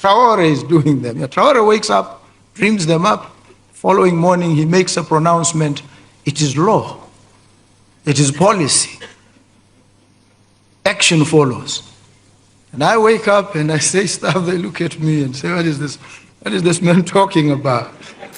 Traoré is doing them. Traoré wakes up, dreams them up. Following morning, he makes a pronouncement. It is law. It is policy. Action follows. And I wake up and I say stuff, they look at me and say, what is this? What is this man talking about?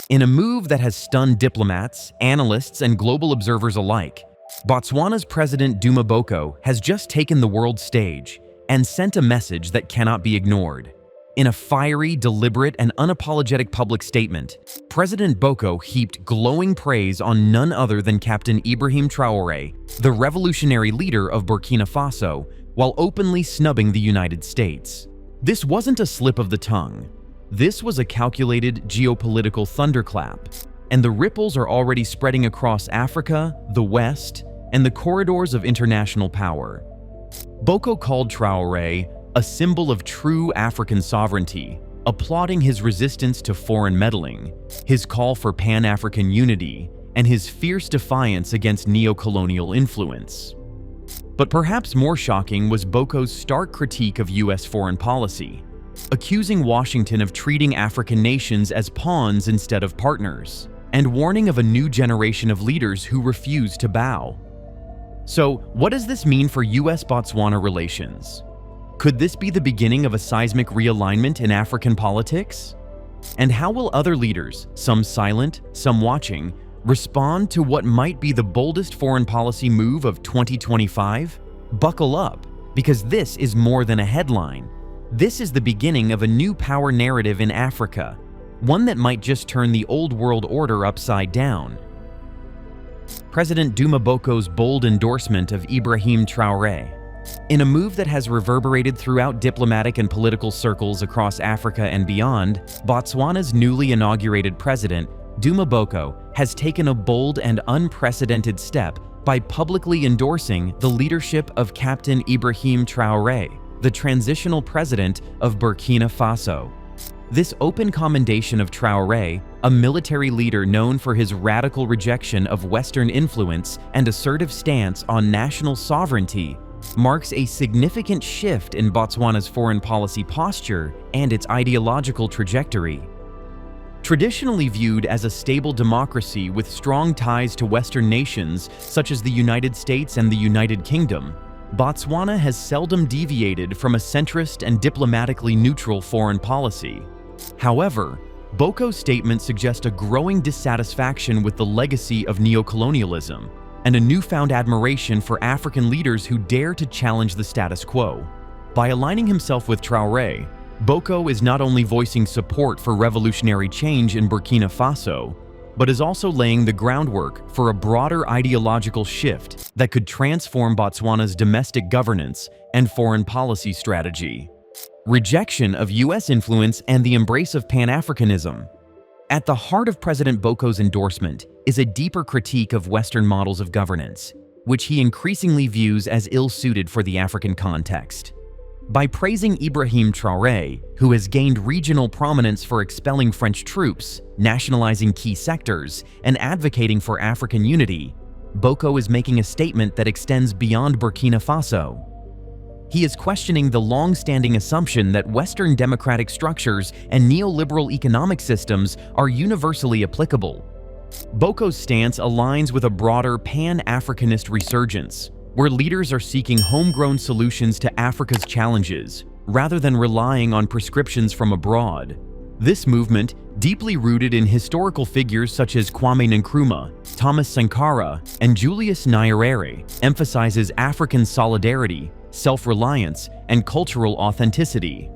In a move that has stunned diplomats, analysts, and global observers alike, Botswana's President Duma Boko has just taken the world stage and sent a message that cannot be ignored. In a fiery, deliberate, and unapologetic public statement, President Boko heaped glowing praise on none other than Captain Ibrahim Traoré, the revolutionary leader of Burkina Faso, while openly snubbing the United States. This wasn't a slip of the tongue. This was a calculated geopolitical thunderclap, and the ripples are already spreading across Africa, the West, and the corridors of international power. Boko called Traoré a symbol of true African sovereignty, applauding his resistance to foreign meddling, his call for Pan-African unity, and his fierce defiance against neo-colonial influence. But perhaps more shocking was Boko's stark critique of U.S. foreign policy, accusing Washington of treating African nations as pawns instead of partners, and warning of a new generation of leaders who refuse to bow. So, what does this mean for U.S.-Botswana relations? Could this be the beginning of a seismic realignment in African politics? And how will other leaders, some silent, some watching, respond to what might be the boldest foreign policy move of 2025? Buckle up, because this is more than a headline. This is the beginning of a new power narrative in Africa, one that might just turn the old world order upside down. President Duma Boko's bold endorsement of Ibrahim Traoré. In a move that has reverberated throughout diplomatic and political circles across Africa and beyond, Botswana's newly inaugurated president, Duma Boko, has taken a bold and unprecedented step by publicly endorsing the leadership of Captain Ibrahim Traoré, the transitional president of Burkina Faso. This open commendation of Traoré, a military leader known for his radical rejection of Western influence and assertive stance on national sovereignty, marks a significant shift in Botswana's foreign policy posture and its ideological trajectory. Traditionally viewed as a stable democracy with strong ties to Western nations such as the United States and the United Kingdom, Botswana has seldom deviated from a centrist and diplomatically neutral foreign policy. However, Boko's statement suggests a growing dissatisfaction with the legacy of neocolonialism and a newfound admiration for African leaders who dare to challenge the status quo. By aligning himself with Traoré, Boko is not only voicing support for revolutionary change in Burkina Faso, but is also laying the groundwork for a broader ideological shift that could transform Botswana's domestic governance and foreign policy strategy. Rejection of U.S. influence and the embrace of Pan-Africanism. At the heart of President Boko's endorsement is a deeper critique of Western models of governance, which he increasingly views as ill-suited for the African context. By praising Ibrahim Traoré, who has gained regional prominence for expelling French troops, nationalizing key sectors, and advocating for African unity, Boko is making a statement that extends beyond Burkina Faso. He is questioning the long-standing assumption that Western democratic structures and neoliberal economic systems are universally applicable. Boko's stance aligns with a broader Pan-Africanist resurgence, where leaders are seeking homegrown solutions to Africa's challenges, rather than relying on prescriptions from abroad. This movement, deeply rooted in historical figures such as Kwame Nkrumah, Thomas Sankara, and Julius Nyerere, emphasizes African solidarity, self-reliance, and cultural authenticity.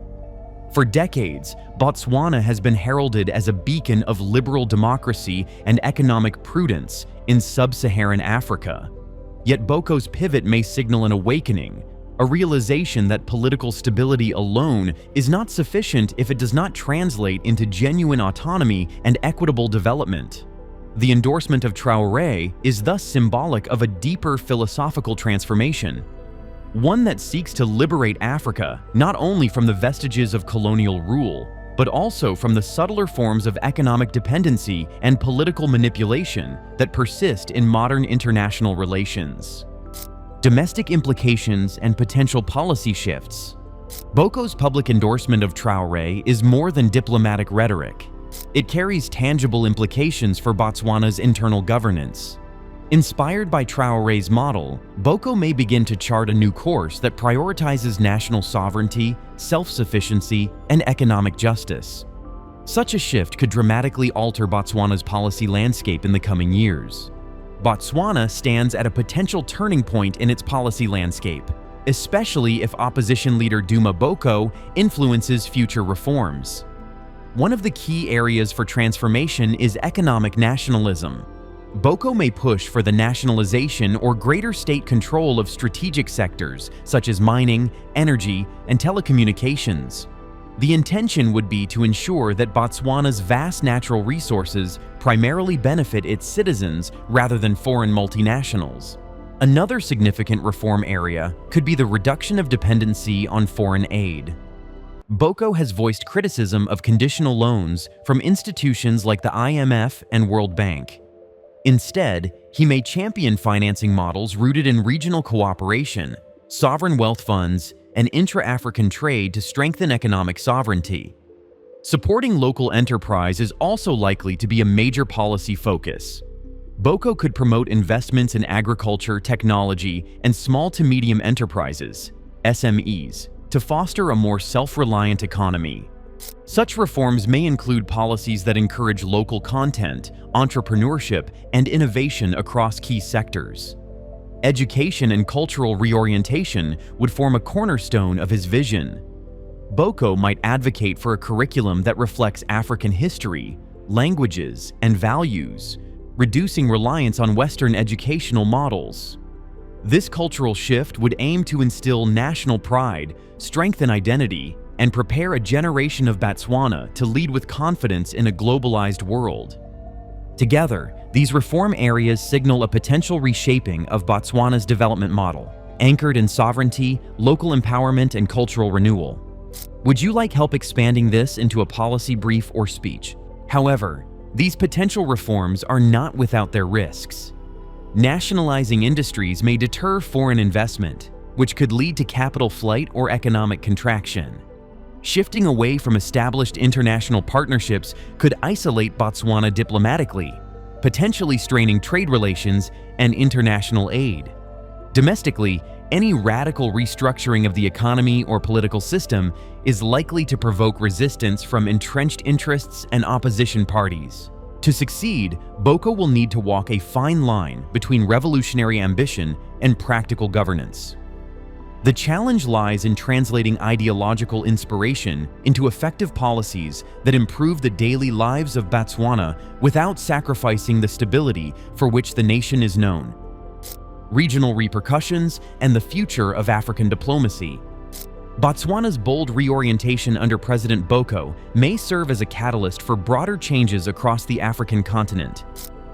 For decades, Botswana has been heralded as a beacon of liberal democracy and economic prudence in sub-Saharan Africa. Yet Boko's pivot may signal an awakening, a realization that political stability alone is not sufficient if it does not translate into genuine autonomy and equitable development. The endorsement of Traoré is thus symbolic of a deeper philosophical transformation, one that seeks to liberate Africa not only from the vestiges of colonial rule, but also from the subtler forms of economic dependency and political manipulation that persist in modern international relations. Domestic implications and potential policy shifts. Boko's public endorsement of Traoré is more than diplomatic rhetoric. It carries tangible implications for Botswana's internal governance. Inspired by Traoré's model, Boko may begin to chart a new course that prioritizes national sovereignty, self-sufficiency, and economic justice. Such a shift could dramatically alter Botswana's policy landscape in the coming years. Botswana stands at a potential turning point in its policy landscape, especially if opposition leader Duma Boko influences future reforms. One of the key areas for transformation is economic nationalism. Boko may push for the nationalization or greater state control of strategic sectors such as mining, energy, and telecommunications. The intention would be to ensure that Botswana's vast natural resources primarily benefit its citizens rather than foreign multinationals. Another significant reform area could be the reduction of dependency on foreign aid. Boko has voiced criticism of conditional loans from institutions like the IMF and World Bank. Instead, he may champion financing models rooted in regional cooperation, sovereign wealth funds, and intra-African trade to strengthen economic sovereignty. Supporting local enterprise is also likely to be a major policy focus. Boko could promote investments in agriculture, technology, and small to medium enterprises, SMEs, to foster a more self-reliant economy. Such reforms may include policies that encourage local content, entrepreneurship, and innovation across key sectors. Education and cultural reorientation would form a cornerstone of his vision. Boko might advocate for a curriculum that reflects African history, languages, and values, reducing reliance on Western educational models. This cultural shift would aim to instill national pride, strengthen identity, and prepare a generation of Botswana to lead with confidence in a globalized world. Together, these reform areas signal a potential reshaping of Botswana's development model, anchored in sovereignty, local empowerment, and cultural renewal. Would you like help expanding this into a policy brief or speech? However, these potential reforms are not without their risks. Nationalizing industries may deter foreign investment, which could lead to capital flight or economic contraction. Shifting away from established international partnerships could isolate Botswana diplomatically, potentially straining trade relations and international aid. Domestically, any radical restructuring of the economy or political system is likely to provoke resistance from entrenched interests and opposition parties. To succeed, Boko will need to walk a fine line between revolutionary ambition and practical governance. The challenge lies in translating ideological inspiration into effective policies that improve the daily lives of Botswana without sacrificing the stability for which the nation is known. Regional repercussions and the future of African diplomacy. Botswana's bold reorientation under President Boko may serve as a catalyst for broader changes across the African continent.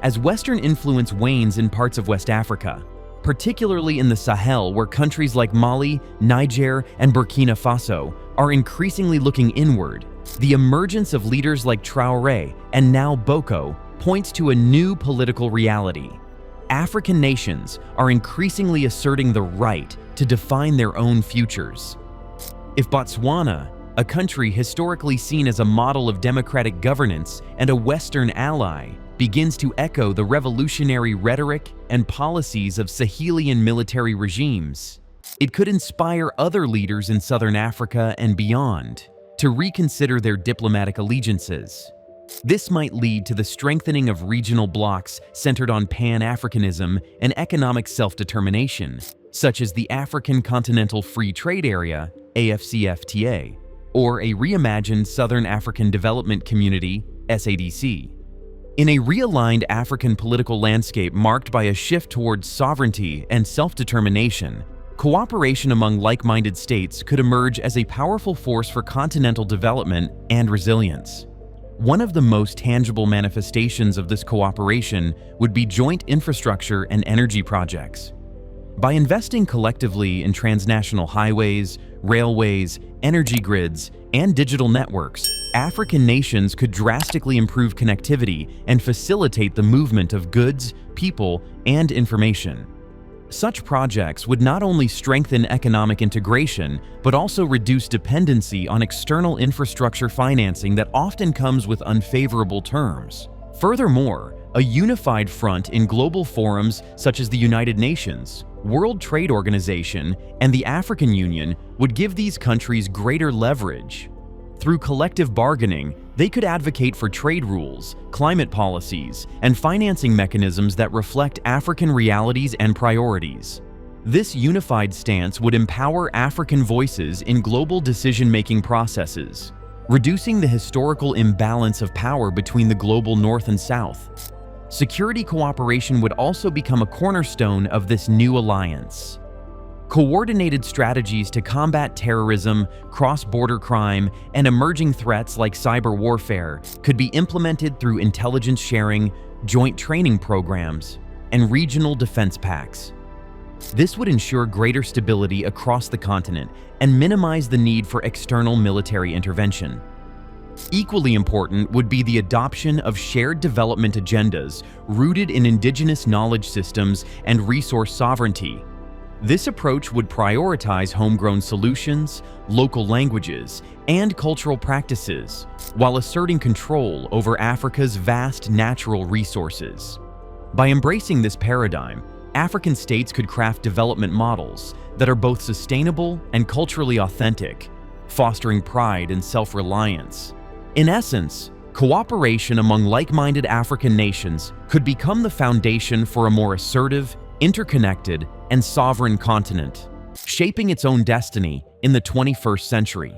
As Western influence wanes in parts of West Africa, particularly in the Sahel, where countries like Mali, Niger, and Burkina Faso are increasingly looking inward, the emergence of leaders like Traoré and now Boko points to a new political reality. African nations are increasingly asserting the right to define their own futures. If Botswana, a country historically seen as a model of democratic governance and a Western ally, begins to echo the revolutionary rhetoric and policies of Sahelian military regimes, it could inspire other leaders in Southern Africa and beyond to reconsider their diplomatic allegiances. This might lead to the strengthening of regional blocs centered on Pan-Africanism and economic self-determination, such as the African Continental Free Trade Area, AFCFTA, or a reimagined Southern African Development Community, SADC. In a realigned African political landscape marked by a shift towards sovereignty and self-determination, cooperation among like-minded states could emerge as a powerful force for continental development and resilience. One of the most tangible manifestations of this cooperation would be joint infrastructure and energy projects. By investing collectively in transnational highways, railways, energy grids, and digital networks, African nations could drastically improve connectivity and facilitate the movement of goods, people, and information. Such projects would not only strengthen economic integration, but also reduce dependency on external infrastructure financing that often comes with unfavorable terms. Furthermore, a unified front in global forums such as the United Nations, World Trade Organization, and the African Union would give these countries greater leverage. Through collective bargaining, they could advocate for trade rules, climate policies, and financing mechanisms that reflect African realities and priorities. This unified stance would empower African voices in global decision-making processes, reducing the historical imbalance of power between the global North and South. Security cooperation would also become a cornerstone of this new alliance. Coordinated strategies to combat terrorism, cross-border crime, and emerging threats like cyber warfare could be implemented through intelligence sharing, joint training programs, and regional defense pacts. This would ensure greater stability across the continent and minimize the need for external military intervention. Equally important would be the adoption of shared development agendas rooted in indigenous knowledge systems and resource sovereignty. This approach would prioritize homegrown solutions, local languages, and cultural practices, while asserting control over Africa's vast natural resources. By embracing this paradigm, African states could craft development models that are both sustainable and culturally authentic, fostering pride and self-reliance. In essence, cooperation among like-minded African nations could become the foundation for a more assertive, interconnected, and sovereign continent, shaping its own destiny in the 21st century.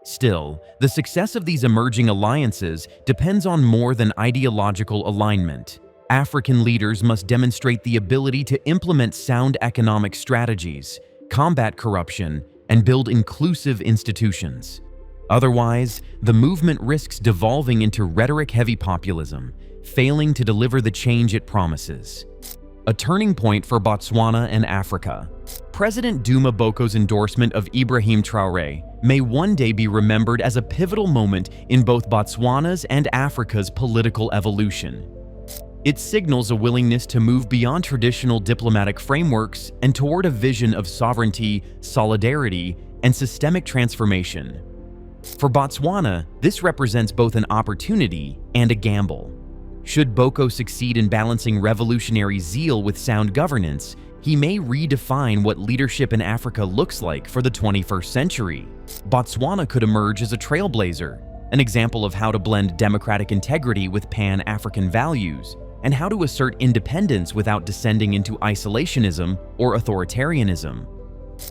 Still, the success of these emerging alliances depends on more than ideological alignment. African leaders must demonstrate the ability to implement sound economic strategies, combat corruption, and build inclusive institutions. Otherwise, the movement risks devolving into rhetoric-heavy populism, failing to deliver the change it promises. A turning point for Botswana and Africa. President Duma Boko's endorsement of Ibrahim Traoré may one day be remembered as a pivotal moment in both Botswana's and Africa's political evolution. It signals a willingness to move beyond traditional diplomatic frameworks and toward a vision of sovereignty, solidarity, and systemic transformation. For Botswana, this represents both an opportunity and a gamble. Should Boko succeed in balancing revolutionary zeal with sound governance, he may redefine what leadership in Africa looks like for the 21st century. Botswana could emerge as a trailblazer, an example of how to blend democratic integrity with Pan-African values, and how to assert independence without descending into isolationism or authoritarianism.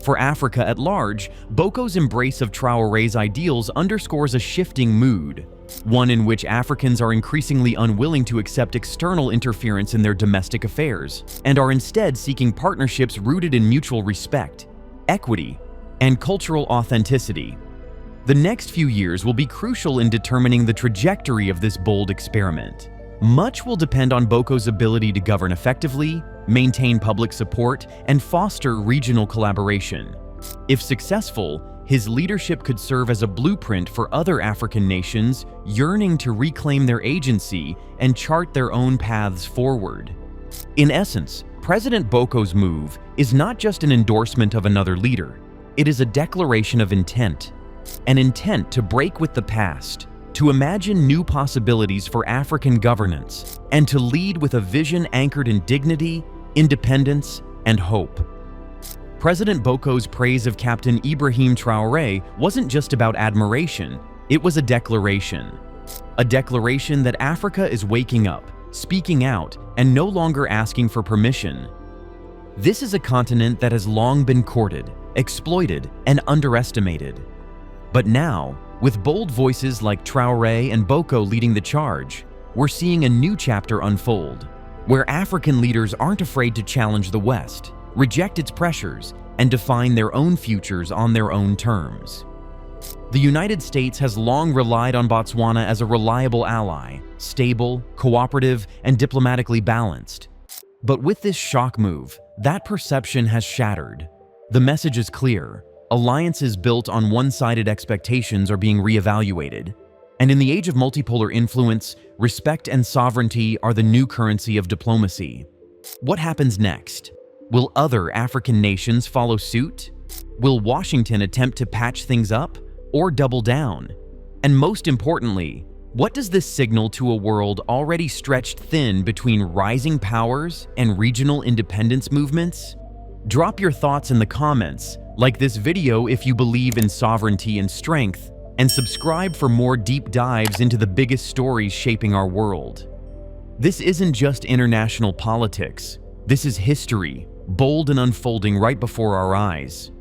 For Africa at large, Boko's embrace of Traoré's ideals underscores a shifting mood, one in which Africans are increasingly unwilling to accept external interference in their domestic affairs, and are instead seeking partnerships rooted in mutual respect, equity, and cultural authenticity. The next few years will be crucial in determining the trajectory of this bold experiment. Much will depend on Boko's ability to govern effectively, maintain public support, and foster regional collaboration. If successful, his leadership could serve as a blueprint for other African nations yearning to reclaim their agency and chart their own paths forward. In essence, President Boko's move is not just an endorsement of another leader, it is a declaration of intent. An intent to break with the past, to imagine new possibilities for African governance, and to lead with a vision anchored in dignity, independence, and hope. President Boko's praise of Captain Ibrahim Traoré wasn't just about admiration, it was a declaration. A declaration that Africa is waking up, speaking out, and no longer asking for permission. This is a continent that has long been courted, exploited, and underestimated. But now, with bold voices like Traoré and Boko leading the charge, we're seeing a new chapter unfold, where African leaders aren't afraid to challenge the West, reject its pressures, and define their own futures on their own terms. The United States has long relied on Botswana as a reliable ally, stable, cooperative, and diplomatically balanced. But with this shock move, that perception has shattered. The message is clear. Alliances built on one-sided expectations are being reevaluated. And in the age of multipolar influence, respect and sovereignty are the new currency of diplomacy. What happens next? Will other African nations follow suit? Will Washington attempt to patch things up or double down? And most importantly, what does this signal to a world already stretched thin between rising powers and regional independence movements? Drop your thoughts in the comments, like this video if you believe in sovereignty and strength, and subscribe for more deep dives into the biggest stories shaping our world. This isn't just international politics. This is history, bold and unfolding right before our eyes.